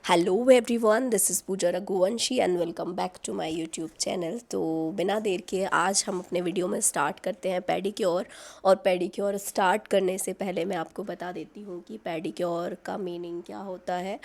Hello everyone, this is Pooja Raghuvanshi and welcome back to my YouTube channel. तो बिना देर के आज हम अपने वीडियो में स्टार्ट करते हैं पेडिक्योर। और पेडिक्योर स्टार्ट करने से पहले मैं आपको बता देती हूँ कि पेडिक्योर का मीनिंग क्या होता है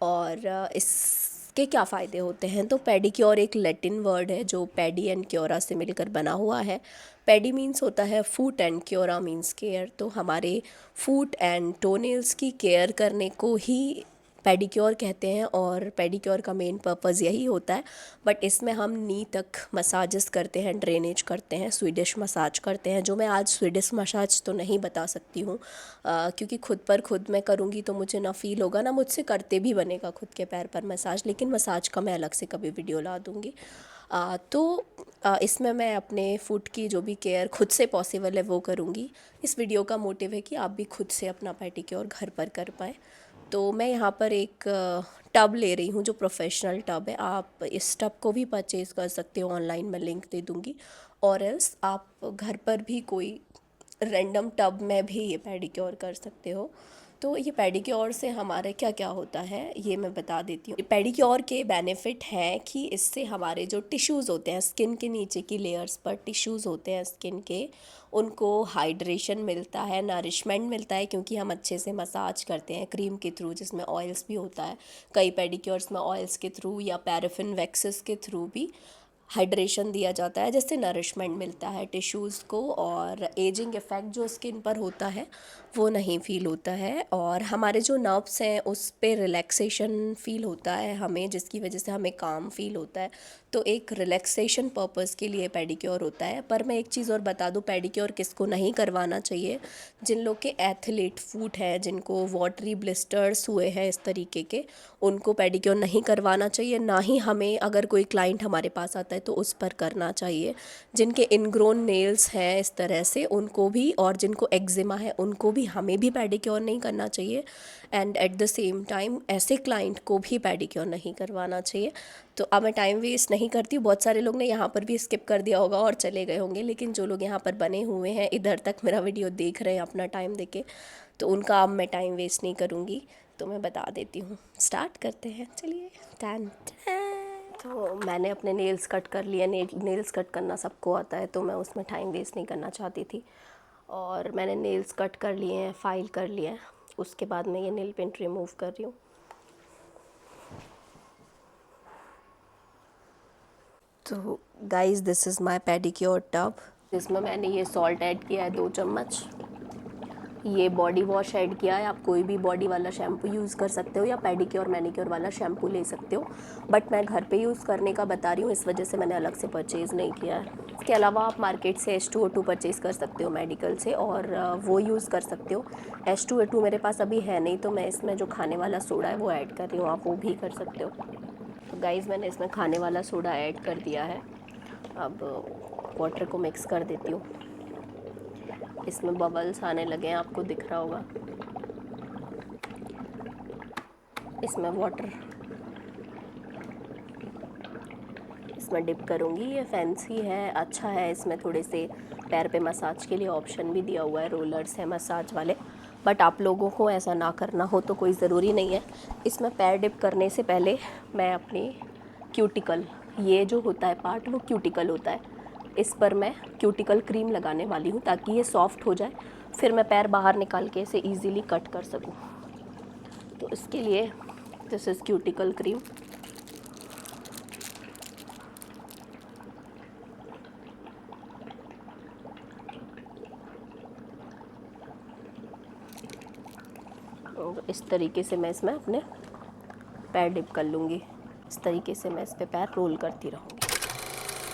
और इसके क्या फ़ायदे होते हैं। तो पेडिक्योर एक लैटिन वर्ड है जो पेडी एंड क्योरा से मिलकर बना हुआ है। पेडी मीन्स होता है foot and Quora means care. तो हमारे फूट एंड टोनेल्स की केयर करने को ही पेडिक्योर कहते हैं और पेडिक्योर का मेन पर्पज़ यही होता है। बट इसमें हम नी तक मसाजेस करते हैं, ड्रेनेज करते हैं, स्वीडिश मसाज करते हैं। जो मैं आज स्वीडिश मसाज तो नहीं बता सकती हूँ क्योंकि खुद मैं करूँगी तो मुझे ना फील होगा ना मुझसे करते भी बनेगा खुद के पैर पर मसाज। लेकिन मसाज का मैं अलग से कभी वीडियो ला दूँगी। इसमें मैं अपने फुट की जो भी केयर खुद से पॉसिबल है वो करूँगी। इस वीडियो का मोटिव है कि आप भी खुद से अपना पेडिक्योर घर पर कर पाएँ। तो मैं यहाँ पर एक टब ले रही हूँ जो प्रोफेशनल टब है। आप इस टब को भी परचेज़ कर सकते हो, ऑनलाइन मैं लिंक दे दूँगी। और एल्स आप घर पर भी कोई रैंडम टब में भी ये पेडिक्योर कर सकते हो। तो ये पेडिक्योर से हमारे क्या क्या होता है ये मैं बता देती हूँ। पेडिक्योर के बेनिफिट हैं कि इससे हमारे जो टिश्यूज़ होते हैं, स्किन के नीचे की लेयर्स पर टिश्यूज़ होते हैं स्किन के, उनको हाइड्रेशन मिलता है, नरिशमेंट मिलता है क्योंकि हम अच्छे से मसाज करते हैं क्रीम के थ्रू जिसमें ऑयल्स भी होता है। कई पेडिक्योर्स में ऑयल्स के थ्रू या पैराफिन वैक्सेस के थ्रू भी हाइड्रेशन दिया जाता है, जिससे नरिशमेंट मिलता है टिश्यूज़ को और एजिंग इफ़ेक्ट जो स्किन पर होता है वो नहीं फ़ील होता है। और हमारे जो नर्व्स हैं उस पे रिलैक्सेशन फ़ील होता है हमें, जिसकी वजह से हमें काम फ़ील होता है। तो एक रिलैक्सेशन पर्पज़ के लिए पेडिक्योर होता है। पर मैं एक चीज़ और बता दूं, पेडिक्योर किसको नहीं करवाना चाहिए। जिन लोग के एथलीट फुट है, जिनको वाटरी ब्लिस्टर्स हुए हैं इस तरीके के, उनको पेडिक्योर नहीं करवाना चाहिए। ना ही हमें, अगर कोई क्लाइंट हमारे पास आता है तो उस पर करना चाहिए। जिनके इनग्रोन नेल्स हैं इस तरह से उनको भी, और जिनको एक्जिमा है उनको भी, हमें भी पेडिक्योर नहीं करना चाहिए। And at the same time ऐसे क्लाइंट को भी पेडिक्योर नहीं करवाना चाहिए। तो अब मैं टाइम वेस्ट नहीं करती हूँ। बहुत सारे लोग ने यहाँ पर भी स्किप कर दिया होगा और चले गए होंगे, लेकिन जो लोग यहाँ पर बने हुए हैं, इधर तक मेरा वीडियो देख रहे हैं अपना टाइम देके, तो उनका अब मैं टाइम वेस्ट नहीं करूँगी। तो मैं बता देती हूँ, स्टार्ट करते हैं, चलिए। Tan tan. तो मैंने अपने नेल्स कट कर लिए। नेल्स कट करना सबको आता है, तो मैं उसमें टाइम वेस्ट नहीं करना चाहती थी। और मैंने नेल्स कट कर लिए हैं, फाइल कर लिए हैं। उसके बाद मैं ये नेल पेंट रिमूव कर रही हूँ। तो guys, this is my pedicure tub. इसमें मैंने ये सॉल्ट ऐड किया है 2 चम्मच। ये बॉडी वॉश ऐड किया है। आप कोई भी बॉडी वाला शैम्पू यूज़ कर सकते हो या पेडिक्योर मैनिक्योर वाला शैम्पू ले सकते हो। बट मैं घर पे यूज़ करने का बता रही हूँ, इस वजह से मैंने अलग से परचेज़ नहीं किया है। इसके अलावा आप मार्केट से H2O2 परचेज़ कर सकते हो मेडिकल से, और वो यूज़ कर सकते हो। H2O2 मेरे पास अभी है नहीं, तो मैं इसमें जो खाने वाला सोडा है वो ऐड कर रही हूँ, आप वो भी कर सकते हो। तो गाइज़, मैंने इसमें खाने वाला सोडा ऐड कर दिया है। अब वाटर को मिक्स कर देती हूँ। इसमें बबल्स आने लगे हैं, आपको दिख रहा होगा। इसमें वाटर इसमें डिप करूँगी। ये फैंसी है, अच्छा है। इसमें थोड़े से पैर पे मसाज के लिए ऑप्शन भी दिया हुआ है, रोलर्स है मसाज वाले। बट आप लोगों को ऐसा ना करना हो तो कोई ज़रूरी नहीं है। इसमें पैर डिप करने से पहले मैं अपनी क्यूटिकल, ये जो होता है पार्ट वो क्यूटिकल होता है, इस पर मैं क्यूटिकल क्रीम लगाने वाली हूँ ताकि ये सॉफ्ट हो जाए, फिर मैं पैर बाहर निकाल के इसे ईज़िली कट कर सकूँ। तो इसके लिए दिस इज़ क्यूटिकल क्रीम। और इस तरीके से मैं इसमें अपने पैर डिप कर लूँगी। इस तरीके से मैं इस पे पैर रोल करती रहूँगी।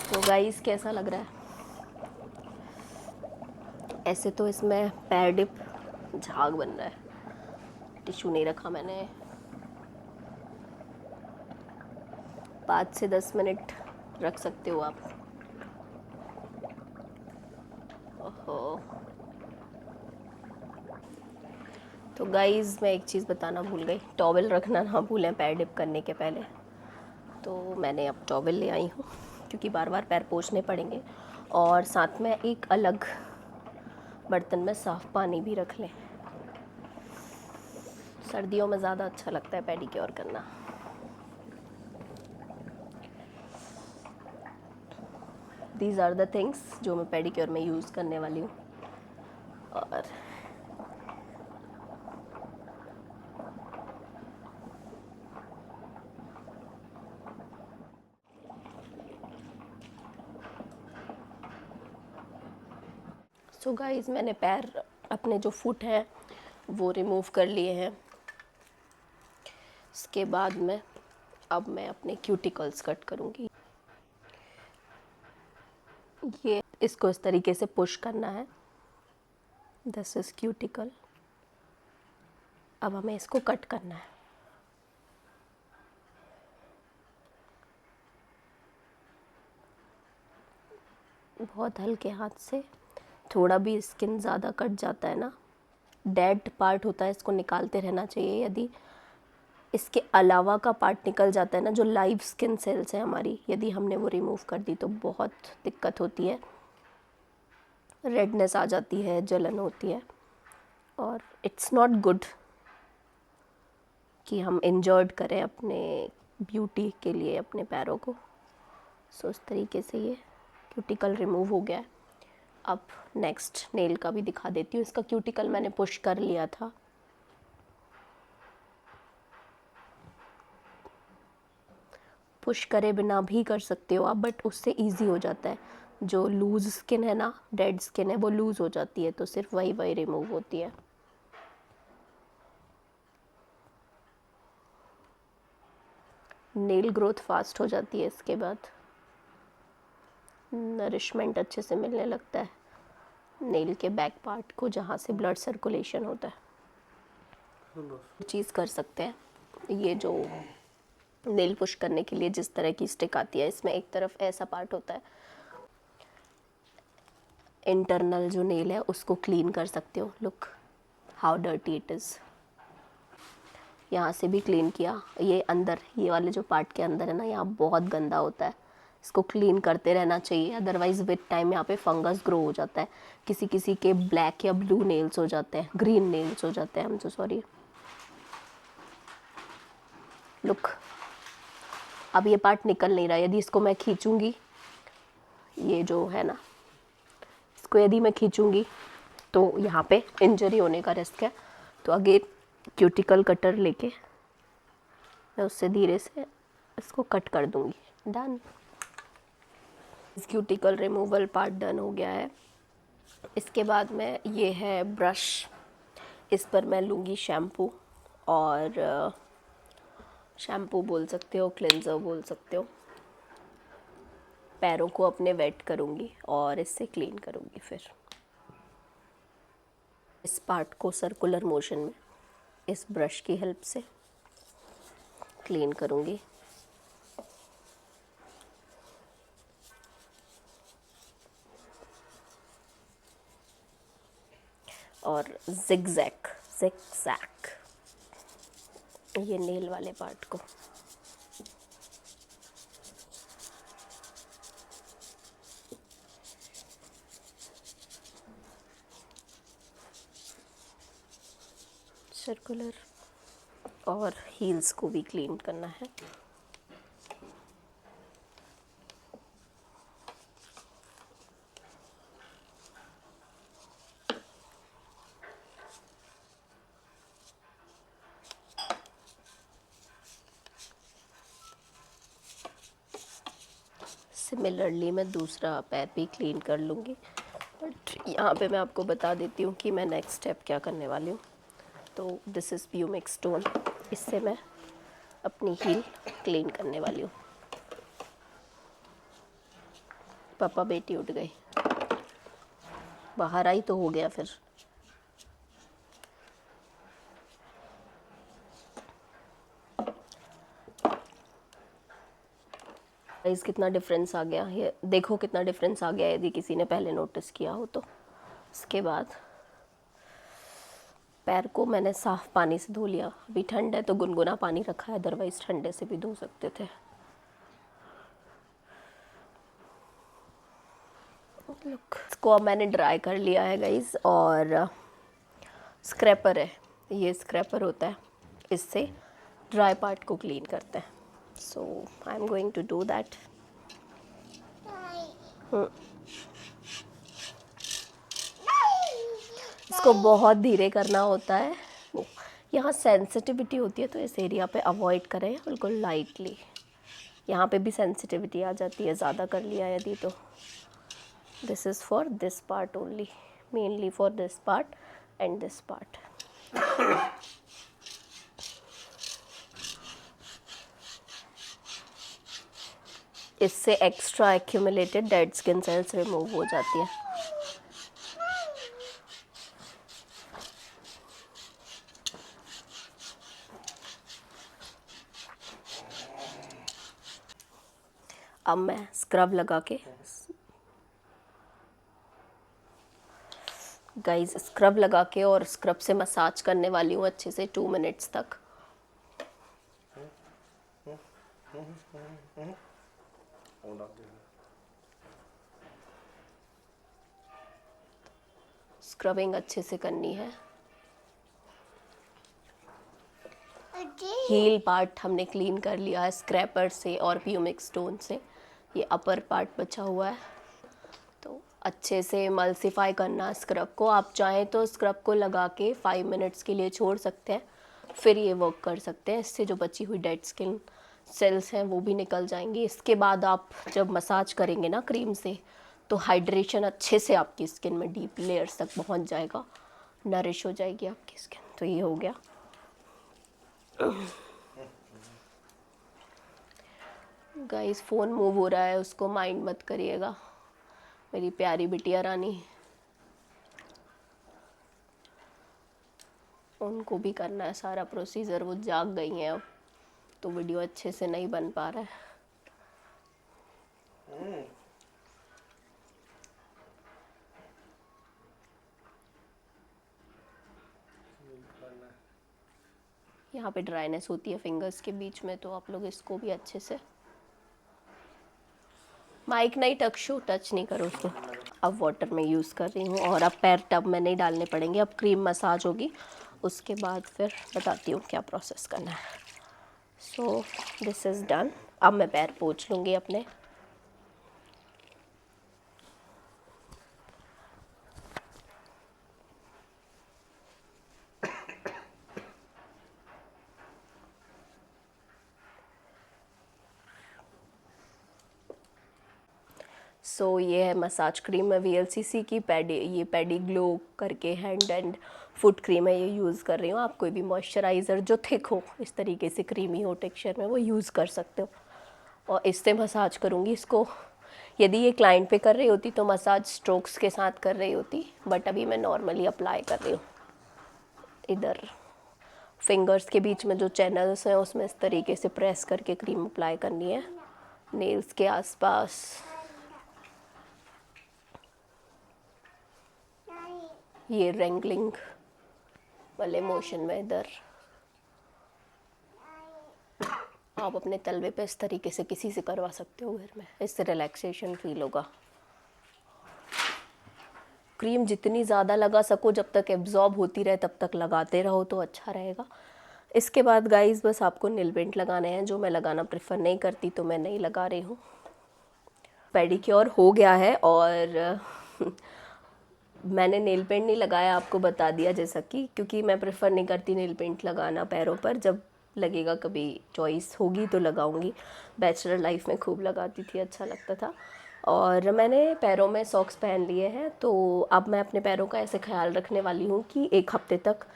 तो गाइस, कैसा लग रहा है? ऐसे तो इसमें पैर डिप झाग बन रहा है। टिश्यू नहीं रखा मैंने। 5 से 10 मिनट रख सकते हो आप। ओहो। तो गाइज़, मैं एक चीज़ बताना भूल गई, टॉवल रखना ना भूलें पैर डिप करने के पहले। तो मैंने अब टॉवल ले आई हूँ क्योंकि बार बार पैर पोंछने पड़ेंगे। और साथ में एक अलग बर्तन में साफ़ पानी भी रख लें। सर्दियों में ज़्यादा अच्छा लगता है पेडिक्योर करना। दीज आर द थिंग्स जो मैं पेडिक्योर में यूज़ करने वाली हूँ। और सो गाइस, मैंने पैर अपने जो फुट हैं वो रिमूव कर लिए हैं। इसके बाद में अब मैं अपने क्यूटिकल्स कट करूँगी। ये इसको इस तरीके से पुश करना है। This is cuticle. अब हमें इसको कट करना है। बहुत हल्के हाथ से। थोड़ा भी स्किन ज़्यादा कट जाता है ना, डेड पार्ट होता है, इसको निकालते रहना चाहिए। यदि इसके अलावा का पार्ट निकल जाता है ना, जो लाइव स्किन सेल्स हैं हमारी, यदि हमने वो रिमूव कर दी तो बहुत दिक्कत होती है, रेडनेस आ जाती है, जलन होती है, और इट्स नॉट गुड कि हम इंजर्ड करें अपने ब्यूटी के लिए अपने पैरों को। सो इस तरीके से ये क्यूटिकल रिमूव हो गया है। अब नेक्स्ट नेल का भी दिखा देती हूँ। इसका क्यूटिकल मैंने पुश कर लिया था। पुश करे बिना भी कर सकते हो आप, बट उससे इजी हो जाता है। जो लूज़ स्किन है ना, डेड स्किन है, वो लूज़ हो जाती है, तो सिर्फ वही रिमूव होती है। नेल ग्रोथ फास्ट हो जाती है इसके बाद, नरिशमेंट अच्छे से मिलने लगता है नेल के बैक पार्ट को, जहाँ से ब्लड सर्कुलेशन होता है। चीज़ कर सकते हैं, ये जो नेल पुश करने के लिए जिस तरह की स्टिक आती है, इसमें एक तरफ ऐसा पार्ट होता है, इंटरनल जो नेल है उसको क्लीन कर सकते हो। Look how dirty it is. यहाँ से भी क्लीन किया। ये अंदर, ये वाले जो पार्ट के अंदर है ना, यहाँ बहुत गंदा होता है, इसको क्लीन करते रहना चाहिए, अदरवाइज़ विद टाइम यहाँ पे फंगस ग्रो हो जाता है। किसी किसी के ब्लैक या ब्लू नेल्स हो जाते हैं, ग्रीन नेल्स हो जाते हैं, I am so sorry. Look, अब ये पार्ट निकल नहीं रहा। यदि इसको मैं खींचूंगी, ये जो है ना, इसको यदि मैं खींचूंगी तो यहाँ पे इंजरी होने का रिस्क है। तो अगेन क्यूटिकल कटर लेके मैं उससे धीरे से इसको कट कर दूंगी। डन। इस क्यूटिकल रिमूवल पार्ट डन हो गया है। इसके बाद में ये है ब्रश। इस पर मैं लूँगी शैम्पू, और शैम्पू बोल सकते हो, क्लेंजर बोल सकते हो। पैरों को अपने वेट करूँगी और इससे क्लीन करूँगी। फिर इस पार्ट को सर्कुलर मोशन में इस ब्रश की हेल्प से क्लीन करूँगी। और जिगजैग ये नेल वाले पार्ट को। सर्कुलर, और हील्स को भी क्लीन करना है। सिमिलरली मैं दूसरा पैर भी क्लीन कर लूँगी, बट यहाँ पे मैं आपको बता देती हूँ कि मैं नेक्स्ट स्टेप क्या करने वाली हूँ। तो दिस इज़ प्यूमिक स्टोन। इससे मैं अपनी हील क्लीन करने वाली हूँ। पापा बेटी उठ गई, बाहर आई तो हो गया फिर। गाइस, कितना डिफरेंस आ गया, ये देखो कितना डिफरेंस आ गया, यदि किसी ने पहले नोटिस किया हो तो। इसके बाद पैर को मैंने साफ़ पानी से धो लिया। अभी ठंड है तो गुनगुना पानी रखा है, अदरवाइज़ ठंडे से भी धो सकते थे। लुक, इसको अब मैंने ड्राई कर लिया है गाइस, और स्क्रैपर है, ये स्क्रैपर होता है, इससे ड्राई पार्ट को क्लीन करते हैं। So I am going to do that. Hmm, इसको बहुत धीरे करना होता है। यहाँ सेंसिटिविटी होती है तो इस एरिया पे अवॉइड करें बिल्कुल लाइटली। यहाँ पे भी सेंसिटिविटी आ जाती है ज़्यादा कर लिया यदि तो। This is for this part only, mainly for this part and this part. इससे extra accumulated dead skin cells remove हो जाती है। अब मैं स्क्रब लगा के, गाइस स्क्रब लगा के और स्क्रब से मसाज करने वाली हूँ अच्छे से 2 मिनट्स तक। स्क्रबिंग अच्छे से करनी है। हील पार्ट हमने क्लीन कर लिया है स्क्रैपर से और प्यूमिक स्टोन से। ये अपर पार्ट बचा हुआ है, तो अच्छे से इमल्सिफाई करना स्क्रब को। आप चाहें तो स्क्रब को लगा के 5 मिनट्स के लिए छोड़ सकते हैं, फिर ये वर्क कर सकते हैं। इससे जो बची हुई डेड स्किन सेल्स हैं वो भी निकल जाएंगी। इसके बाद आप जब मसाज करेंगे ना क्रीम से, तो हाइड्रेशन अच्छे से आपकी स्किन में डीप लेयर्स तक पहुंच जाएगा, नरिश हो जाएगी आपकी स्किन। तो ये हो गया। गाइस फ़ोन मूव हो रहा है, उसको माइंड मत करिएगा, मेरी प्यारी बिटिया रानी। उनको भी करना है सारा प्रोसीजर, वो जाग गई हैं अब, तो वीडियो अच्छे से नहीं बन पा रहा है। यहाँ पे ड्राइनेस होती है फिंगर्स के बीच में, तो आप लोग इसको भी अच्छे से, माइक नहीं टक्शो, टच नहीं करो उसको। अब वाटर में यूज़ कर रही हूँ और अब पैर टब में नहीं डालने पड़ेंगे। अब क्रीम मसाज होगी, उसके बाद फिर बताती हूँ क्या प्रोसेस करना है। So this is done. अब मैं पैर पोंछ लूँगी अपने। ये है मसाज क्रीम। मैं VLCC की ये पैडी ग्लो करके हैंड एंड फुट क्रीम है, ये यूज़ कर रही हूँ। आप कोई भी मॉइस्चराइज़र जो थिक हो, इस तरीके से क्रीमी हो टेक्सचर में, वो यूज़ कर सकते हो। और इससे मसाज करूँगी इसको। यदि ये क्लाइंट पे कर रही होती तो मसाज स्ट्रोक्स के साथ कर रही होती, बट अभी मैं नॉर्मली अप्लाई कर रही हूँ। इधर फिंगर्स के बीच में जो चैनल्स हैं उसमें इस तरीके से प्रेस करके क्रीम अप्लाई करनी है, नेल्स के आसपास। ये रेंगलिंग वाले मोशन में इधर। आप अपने तलवे पे इस तरीके से किसी से करवा सकते हो घर में, इससे रिलैक्सेशन फील होगा। क्रीम जितनी ज़्यादा लगा सको, जब तक एब्जॉर्ब होती रहे तब तक लगाते रहो तो अच्छा रहेगा। इसके बाद गाइस बस आपको नेल पेंट लगाने हैं, जो मैं लगाना प्रेफर नहीं करती तो मैं नहीं लगा रही हूँ। पेडिक्योर हो गया है और मैंने नेल पेंट नहीं लगाया, आपको बता दिया जैसा कि, क्योंकि मैं प्रेफर नहीं करती नेल पेंट लगाना पैरों पर। जब लगेगा कभी चॉइस होगी तो लगाऊंगी। बैचलर लाइफ में खूब लगाती थी, अच्छा लगता था। और मैंने पैरों में सॉक्स पहन लिए हैं, तो अब मैं अपने पैरों का ऐसे ख्याल रखने वाली हूँ कि 1 हफ्ते तक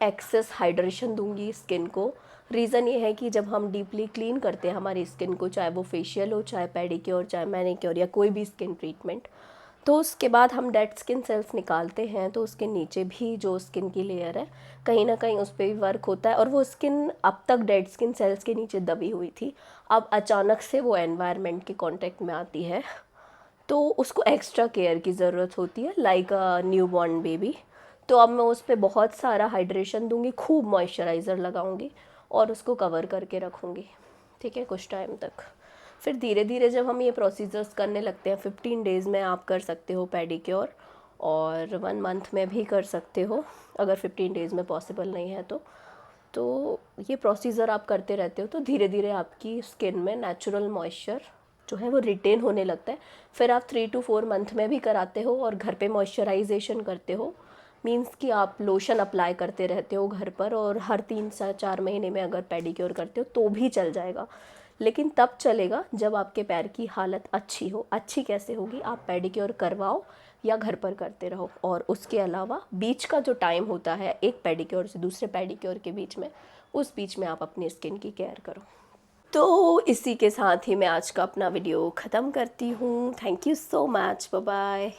एक्सेस हाइड्रेशन दूंगी स्किन को। रीज़न ये है कि जब हम डीपली क्लीन करते हैं हमारी स्किन को, चाहे वो फेशियल हो, चाहे पेडिक्योर, चाहे मैनिक्योर या कोई भी स्किन ट्रीटमेंट, तो उसके बाद हम डेड स्किन सेल्स निकालते हैं, तो उसके नीचे भी जो स्किन की लेयर है कहीं ना कहीं उस पर भी वर्क होता है। और वो स्किन अब तक डेड स्किन सेल्स के नीचे दबी हुई थी, अब अचानक से वो एनवायरनमेंट के कांटेक्ट में आती है, तो उसको एक्स्ट्रा केयर की ज़रूरत होती है, like a new born baby. तो अब मैं उस पर बहुत सारा हाइड्रेशन दूंगी, खूब मॉइस्चराइज़र लगाऊंगी और उसको कवर करके रखूँगी, ठीक है, कुछ टाइम तक। फिर धीरे धीरे जब हम ये प्रोसीजर्स करने लगते हैं, 15 डेज़ में आप कर सकते हो पेडिक्योर, और 1 मंथ में भी कर सकते हो अगर 15 डेज़ में पॉसिबल नहीं है तो ये प्रोसीजर आप करते रहते हो तो धीरे धीरे आपकी स्किन में नेचुरल मॉइस्चर जो है वो रिटेन होने लगता है। फिर आप 3 to 4 मंथ में भी कराते हो और घर पे मॉइस्चराइजेशन करते हो, मींस कि आप लोशन अप्लाई करते रहते हो घर पर, और हर 3 से 4 महीने में अगर पेडिक्योर करते हो तो भी चल जाएगा। लेकिन तब चलेगा जब आपके पैर की हालत अच्छी हो। अच्छी कैसे होगी? आप पेडिक्योर करवाओ या घर पर करते रहो। और उसके अलावा बीच का जो टाइम होता है एक पेडिक्योर से दूसरे पेडिक्योर के बीच में, उस बीच में आप अपनी स्किन की केयर करो। तो इसी के साथ ही मैं आज का अपना वीडियो ख़त्म करती हूँ। Thank you so much, bye bye.